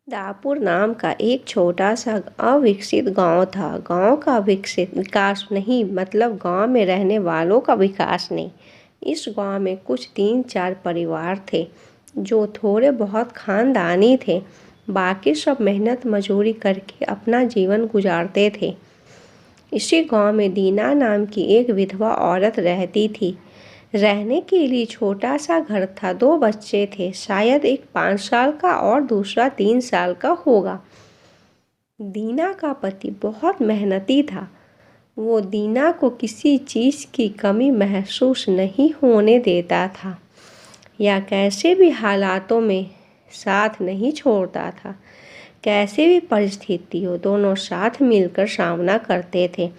दापुर नाम का एक छोटा सा अविकसित गांव था। गांव का विकसित विकास नहीं मतलब गांव में रहने वालों का विकास नहीं। इस गांव में कुछ 3-4 परिवार थे जो थोड़े बहुत खानदानी थे। बाकी सब मेहनत मजूरी करके अपना जीवन गुजारते थे। इसी गांव में दीना नाम की एक विधवा औरत रहती थी। रहने के लिए छोटा सा घर था। 2 बच्चे थे, शायद एक 5 साल का और दूसरा 3 साल का होगा। दीना का पति बहुत मेहनती था। वो दीना को किसी चीज़ की कमी महसूस नहीं होने देता था या कैसे भी हालातों में साथ नहीं छोड़ता था। कैसे भी परिस्थिति हो, दोनों साथ मिलकर सामना करते थे।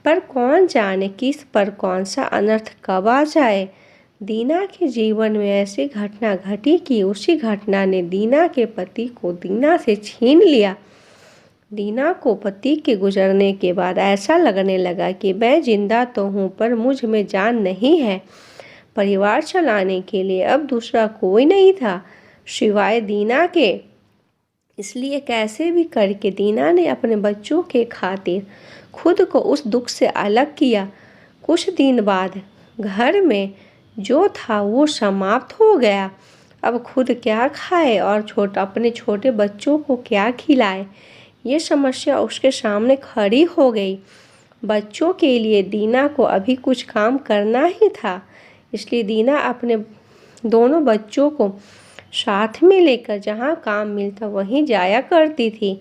पर कौन जाने किस पर कौन सा अनर्थ कब आ जाए। दीना के जीवन में ऐसी घटना घटी कि उसी घटना ने दीना के पति को दीना से छीन लिया। दीना को पति के गुजरने के बाद ऐसा लगने लगा कि मैं जिंदा तो हूँ पर मुझ में जान नहीं है। परिवार चलाने के लिए अब दूसरा कोई नहीं था सिवाय दीना के। इसलिए कैसे भी करके दीना ने अपने बच्चों के खातिर खुद को उस दुख से अलग किया। कुछ दिन बाद घर में जो था वो समाप्त हो गया। अब खुद क्या खाए और अपने छोटे बच्चों को क्या खिलाए, ये समस्या उसके सामने खड़ी हो गई। बच्चों के लिए दीना को अभी कुछ काम करना ही था। इसलिए दीना अपने दोनों बच्चों को साथ में लेकर जहाँ काम मिलता वहीं जाया करती थी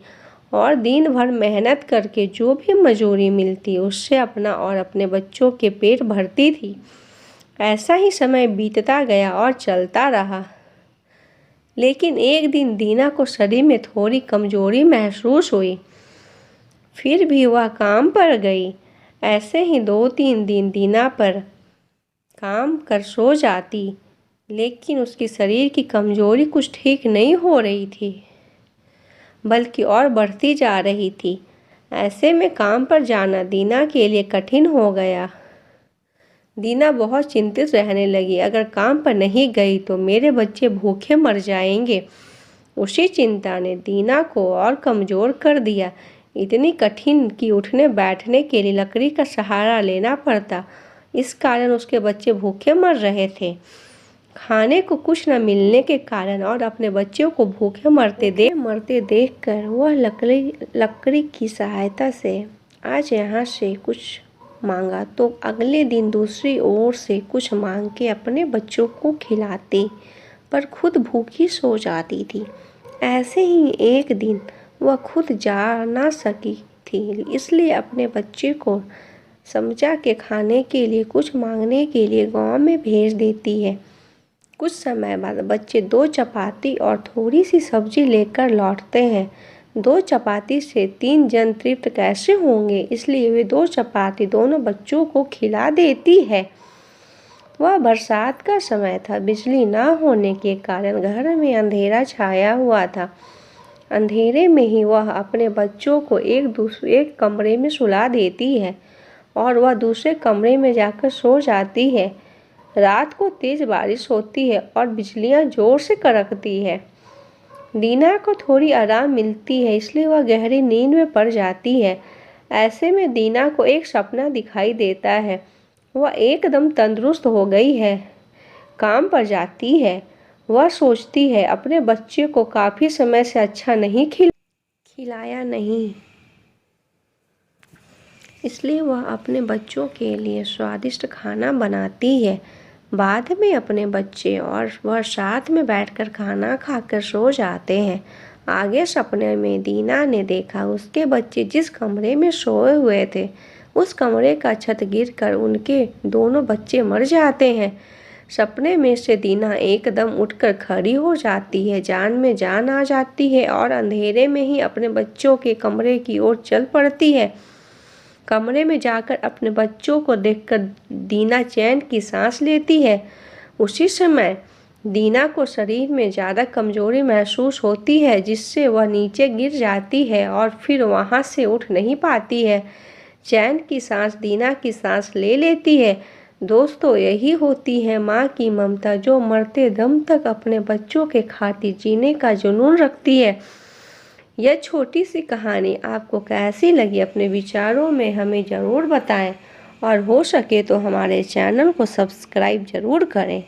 और दिन भर मेहनत करके जो भी मजूरी मिलती उससे अपना और अपने बच्चों के पेट भरती थी। ऐसा ही समय बीतता गया और चलता रहा। लेकिन एक दिन दीना को शरीर में थोड़ी कमजोरी महसूस हुई। फिर भी वह काम पर गई। ऐसे ही 2-3 दिन दीना पर काम कर सो जाती, लेकिन उसकी शरीर की कमजोरी कुछ ठीक नहीं हो रही थी, बल्कि और बढ़ती जा रही थी। ऐसे में काम पर जाना दीना के लिए कठिन हो गया। दीना बहुत चिंतित रहने लगी, अगर काम पर नहीं गई तो मेरे बच्चे भूखे मर जाएंगे। उसी चिंता ने दीना को और कमज़ोर कर दिया। इतनी कठिन कि उठने बैठने के लिए लकड़ी का सहारा लेना पड़ता। इस कारण उसके बच्चे भूखे मर रहे थे। खाने को कुछ न मिलने के कारण और अपने बच्चों को भूखे मरते देखकर वह लकड़ी की सहायता से आज यहाँ से कुछ मांगा तो अगले दिन दूसरी ओर से कुछ मांग के अपने बच्चों को खिलाती, पर खुद भूखी सो जाती थी। ऐसे ही एक दिन वह खुद जा ना सकी थी, इसलिए अपने बच्चे को समझा के खाने के लिए कुछ मांगने के लिए गांव में भेज देती है। कुछ समय बाद बच्चे 2 चपाती और थोड़ी सी सब्जी लेकर लौटते हैं। 2 चपाती से 3 जन तृप्त कैसे होंगे, इसलिए वे 2 चपाती दोनों बच्चों को खिला देती है। वह बरसात का समय था। बिजली न होने के कारण घर में अंधेरा छाया हुआ था। अंधेरे में ही वह अपने बच्चों को एक कमरे में सुला देती है और वह दूसरे कमरे में जाकर सो जाती है। रात को तेज बारिश होती है और बिजलियां जोर से कड़कती है। दीना को थोड़ी आराम मिलती है, इसलिए वह गहरी नींद में पड़ जाती है। ऐसे में दीना को एक सपना दिखाई देता है। वह एकदम तंदुरुस्त हो गई है, काम पर जाती है। वह सोचती है अपने बच्चे को काफ़ी समय से अच्छा नहीं खिलाया नहीं, इसलिए वह अपने बच्चों के लिए स्वादिष्ट खाना बनाती है। बाद में अपने बच्चे और वह साथ में बैठकर खाना खाकर सो जाते हैं। आगे सपने में दीना ने देखा उसके बच्चे जिस कमरे में सोए हुए थे उस कमरे का छत गिरकर उनके दोनों बच्चे मर जाते हैं। सपने में से दीना एकदम उठकर खड़ी हो जाती है, जान में जान आ जाती है और अंधेरे में ही अपने बच्चों के कमरे की ओर चल पड़ती है। कमरे में जाकर अपने बच्चों को देखकर दीना चैन की सांस लेती है। उसी समय दीना को शरीर में ज़्यादा कमजोरी महसूस होती है, जिससे वह नीचे गिर जाती है और फिर वहां से उठ नहीं पाती है। चैन की सांस दीना की सांस ले लेती है। दोस्तों, यही होती है माँ की ममता, जो मरते दम तक अपने बच्चों के खातिर जीने का जुनून रखती है। यह छोटी सी कहानी आपको कैसी लगी अपने विचारों में हमें ज़रूर बताएं और हो सके तो हमारे चैनल को सब्सक्राइब ज़रूर करें।